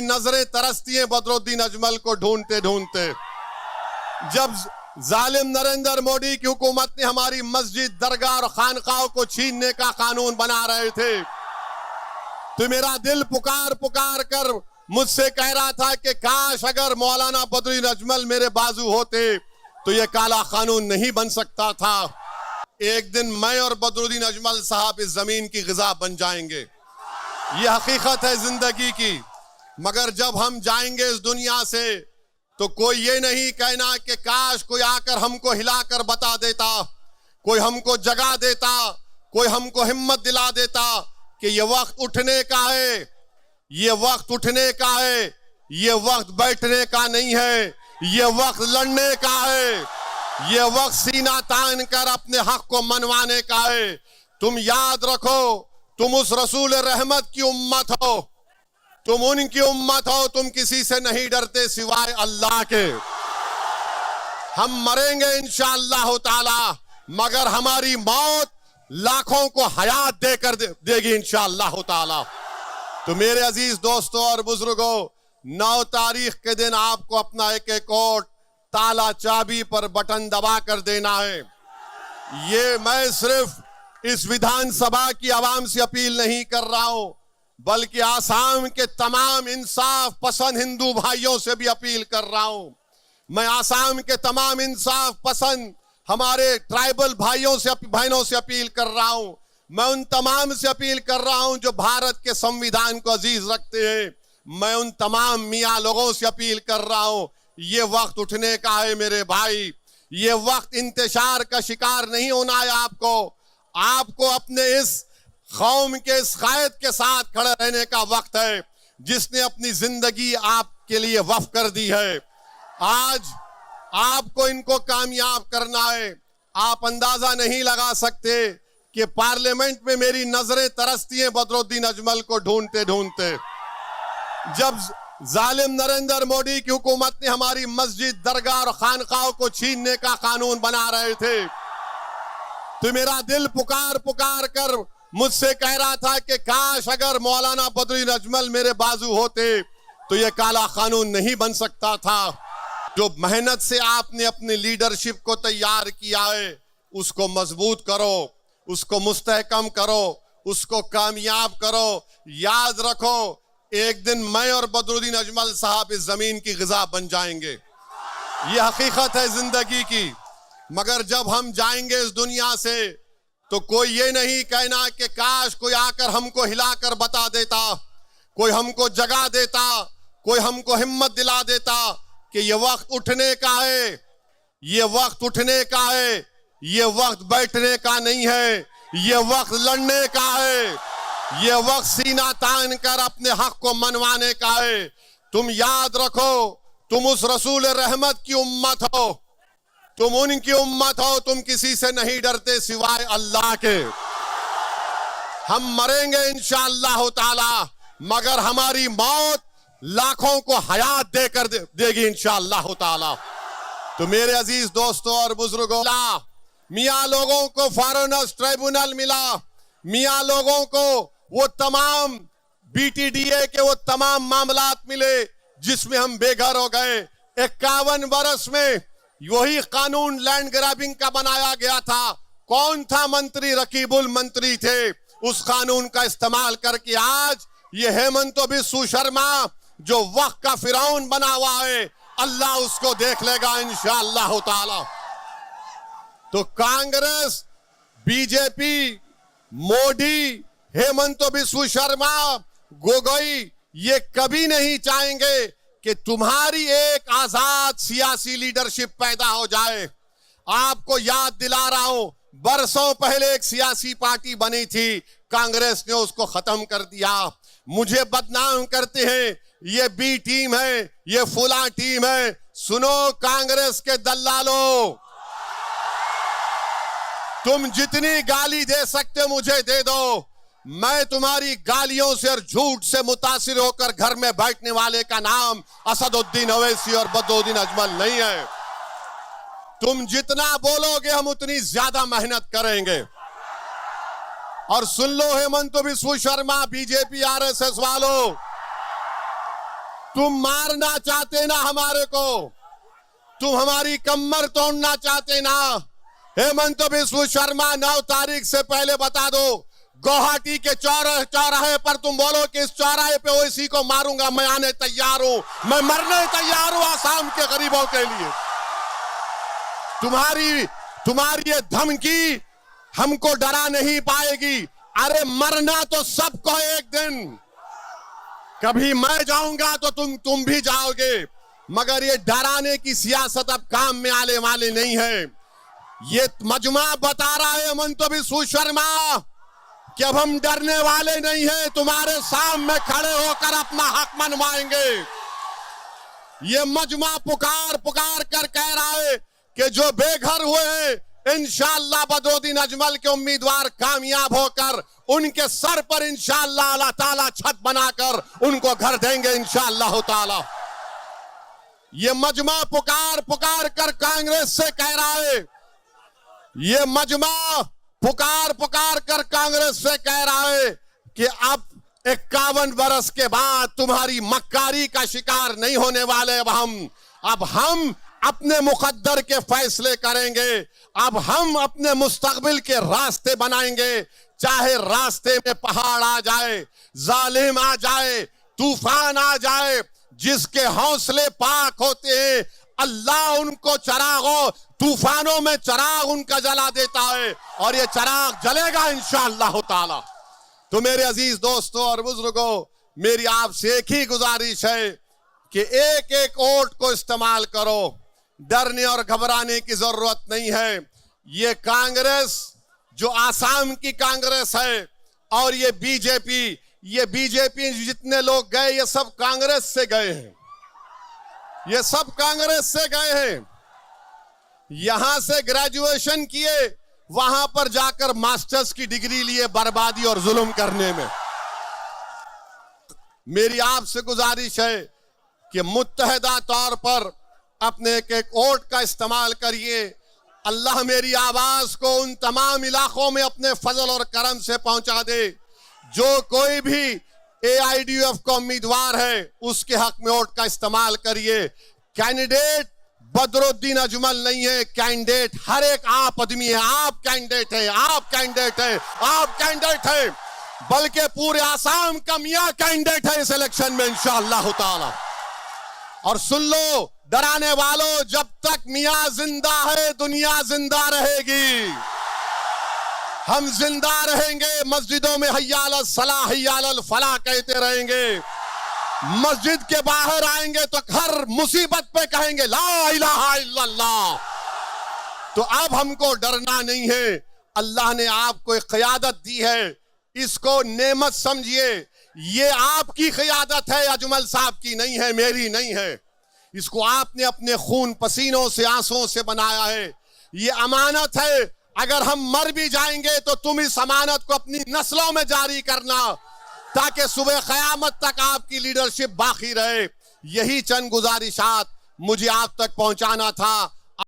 नजरें तरसती हैं बदरुद्दीन अजमल को ढूंढते ढूंढते। जब जालिम नरेंद्र मोदी की हुकूमत ने हमारी मस्जिद, दरगाह और खानकाहों को छीनने का कानून बना रहे थे, तो मेरा दिल पुकार पुकार कर मुझसे कह रहा था कि काश अगर मौलाना बदरुद्दीन अजमल मेरे बाजू होते तो यह काला कानून नहीं बन सकता था। एक दिन मैं और बदरुद्दीन अजमल साहब इस जमीन की ग़िज़ा बन जाएंगे, यह हकीकत है जिंदगी की। मगर जब हम जाएंगे इस दुनिया से तो कोई ये नहीं कहना कि काश कोई आकर हमको हिलाकर बता देता, कोई हमको जगा देता, कोई हमको हिम्मत दिला देता कि ये वक्त उठने का है, ये वक्त उठने का है, ये वक्त बैठने का नहीं है, ये वक्त लड़ने का है, ये वक्त सीना तान कर अपने हक को मनवाने का है। तुम याद रखो, तुम उस रसूल रहमत की उम्मत हो, तुम उनकी उम्मत हो, तुम किसी से नहीं डरते सिवाय अल्लाह के। हम मरेंगे इंशाअल्लाह ताला, मगर हमारी मौत लाखों को हयात देकर देगी इंशाअल्लाह ताला। तो मेरे अजीज दोस्तों और बुजुर्गों, 9 तारीख के दिन आपको अपना एक एक वोट ताला चाबी पर बटन दबा कर देना है। ये मैं सिर्फ इस विधानसभा की आवाम से अपील नहीं कर रहा हूं, बल्कि आसाम के तमाम इंसाफ पसंद हिंदू भाइयों से भी अपील कर रहा हूं। मैं आसाम के तमाम इंसाफ पसंद हमारे ट्राइबल भाइयों से बहनों से अपील कर रहा हूं। मैं उन तमाम से अपील कर रहा हूं जो भारत के संविधान को अजीज रखते हैं। मैं उन तमाम मियाँ लोगों से अपील कर रहा हूं, ये वक्त उठने का है मेरे भाई, ये वक्त इंतशार का शिकार नहीं होना है। आपको अपने इस कौम के इस कायद के साथ खड़े रहने का वक्त है जिसने अपनी जिंदगी आपके लिए वक्फ कर दी है। आज आपको इनको कामयाब करना है। आप अंदाजा नहीं लगा सकते कि पार्लियामेंट में मेरी नजरें तरसती हैं बदरुद्दीन अजमल को ढूंढते ढूंढते। जब जालिम नरेंद्र मोदी की हुकूमत ने हमारी मस्जिद, दरगाह और खानकाहों को छीनने का कानून बना रहे थे, तो मेरा दिल पुकार पुकार कर मुझसे कह रहा था कि काश अगर मौलाना बदरुद्दीन अजमल मेरे बाजू होते तो यह काला कानून नहीं बन सकता था। जो मेहनत से आपने अपनी लीडरशिप को तैयार किया है, उसको मजबूत करो, उसको मुस्तहकम करो, उसको कामयाब करो। याद रखो, एक दिन मैं और बदरुद्दीन अजमल साहब इस जमीन की ग़िज़ा बन जाएंगे, यह हकीकत है जिंदगी की। मगर जब हम जाएंगे इस दुनिया से तो कोई ये नहीं कहना कि काश कोई आकर हमको हिलाकर बता देता, कोई हमको जगा देता, कोई हमको हिम्मत दिला देता कि ये वक्त उठने का है, ये वक्त उठने का है, ये वक्त बैठने का नहीं है, ये वक्त लड़ने का है, ये वक्त सीना तान कर अपने हक को मनवाने का है। तुम याद रखो, तुम उस रसूल रहमत की उम्मत हो, तुम उनकी उम्मत हो, तुम किसी से नहीं डरते सिवाय अल्लाह के। हम मरेंगे इंशाअल्लाह ताला, मगर हमारी मौत लाखों को हयात देकर देगी इंशाअल्लाह ताला। तो मेरे अजीज दोस्तों और बुजुर्गों, मियाँ लोगों को फॉरेनर्स ट्राइब्यूनल मिला, मियाँ लोगों को वो तमाम BTDA के वो तमाम मामलात मिले जिसमें हम बेघर हो गए। 51 बरस में वही कानून लैंड ग्रैबिंग का बनाया गया था। कौन था मंत्री? रकीबुल मंत्री थे। उस कानून का इस्तेमाल करके आज ये हेमंत बिस्वा शर्मा जो वक्त का फिरौन बना हुआ है, अल्लाह उसको देख लेगा इंशाअल्लाह ताला। तो कांग्रेस, बीजेपी, मोदी, हेमंत बिस्वा शर्मा, गोगोई ये कभी नहीं चाहेंगे कि तुम्हारी एक आजाद सियासी लीडरशिप पैदा हो जाए। आपको याद दिला रहा हूं, बरसों पहले एक सियासी पार्टी बनी थी, कांग्रेस ने उसको खत्म कर दिया। मुझे बदनाम करते हैं, ये बी टीम है, ये फुला टीम है। सुनो कांग्रेस के दल्लालों, तुम जितनी गाली दे सकते मुझे दे दो। मैं तुम्हारी गालियों से और झूठ से मुतासिर होकर घर में बैठने वाले का नाम असदुद्दीन ओवैसी और बदरुद्दीन अजमल नहीं है। तुम जितना बोलोगे हम उतनी ज्यादा मेहनत करेंगे। और सुन लो हेमंत बिस्वा शर्मा, बीजेपी RSS वालों, तुम मारना चाहते ना हमारे को, तुम हमारी कमर तोड़ना चाहते ना। हेमंत बिस्व शर्मा 9 तारीख से पहले बता दो, गुवाहाटी के चौराहे पर तुम बोलो कि इस चौराहे पे ओवैसी को मारूंगा, मैं आने तैयार हूं, मैं मरने तैयार हूं आसाम के गरीबों के लिए। तुम्हारी ये धमकी हमको डरा नहीं पाएगी। अरे मरना तो सबको एक दिन, कभी मैं जाऊंगा तो तुम भी जाओगे, मगर ये डराने की सियासत अब काम में आने वाली नहीं है। ये मजमा बता रहा है हेमंत बिस्व शर्मा कि अब हम डरने वाले नहीं हैं, तुम्हारे सामने खड़े होकर अपना हक मनवाएंगे। ये मजमा पुकार कर कह रहा है कि जो बेघर हुए हैं, इंशाअल्लाह बदरुद्दीन अजमल के उम्मीदवार कामयाब होकर उनके सर पर इंशाअल्लाह अल्लाह ताला छत बनाकर उनको घर देंगे इंशाअल्लाह ताला। ये मजमा पुकार कर कांग्रेस से कह रहा है, ये मजमा पुकार कर कांग्रेस से कह रहा है कि अब 51 बरस के बाद तुम्हारी मक्कारी का शिकार नहीं होने वाले। अब हम अपने मुकद्दर के फैसले करेंगे, अब हम अपने मुस्तकबिल के रास्ते बनाएंगे, चाहे रास्ते में पहाड़ आ जाए, जालिम आ जाए, तूफान आ जाए, जिसके हौसले पाक होते हैं अल्लाह उनको चरागों तूफानों में चराग उनका जला देता है और ये चराग जलेगा इंशाअल्लाह ताला। तो मेरे अजीज दोस्तों और बुजुर्गों, मेरी आपसे एक ही गुजारिश है कि एक एक वोट को इस्तेमाल करो, डरने और घबराने की जरूरत नहीं है। ये कांग्रेस जो आसाम की कांग्रेस है और ये बीजेपी जितने लोग गए ये सब कांग्रेस से गए हैं, ये सब कांग्रेस से गए हैं। यहां से ग्रेजुएशन किए, वहां पर जाकर मास्टर्स की डिग्री लिए बर्बादी और जुल्म करने में। मेरी आपसे गुजारिश है कि मुत्तहदा तौर पर अपने एक एक वोट का इस्तेमाल करिए। अल्लाह मेरी आवाज को उन तमाम इलाकों में अपने फजल और करम से पहुंचा दे। जो कोई भी AIDUF का उम्मीदवार है उसके हक में वोट का इस्तेमाल करिए। कैंडिडेट बदरुद्दीन अजमल नहीं है, कैंडिडेट हर एक आप आदमी है। आप कैंडिडेट है, आप कैंडिडेट है, आप कैंडिडेट है, बल्कि पूरे आसाम का मियां कैंडिडेट है इस इलेक्शन में इंशाअल्लाह ताला। और सुन लो डराने वालों, जब तक मियां जिंदा है दुनिया जिंदा रहेगी। हम जिंदा रहेंगे, मस्जिदों में हय्या अलल सलाह हय्या अलल फलाह कहते रहेंगे। मस्जिद के बाहर आएंगे तो हर मुसीबत पे कहेंगे ला इलाहा इल्लल्लाह। तो अब हमको डरना नहीं है। अल्लाह ने आपको एक क़यादत दी है, इसको नेमत समझिए। ये आपकी क़यादत है, अजमल साहब की नहीं है, मेरी नहीं है। इसको आपने अपने खून पसीनों से आंसुओं से बनाया है। ये अमानत है, अगर हम मर भी जाएंगे तो तुम इस अमानत को अपनी नस्लों में जारी करना, ताकि सुबह क़यामत तक आपकी लीडरशिप बाकी रहे। यही चंद गुजारिशात मुझे आप तक पहुंचाना था।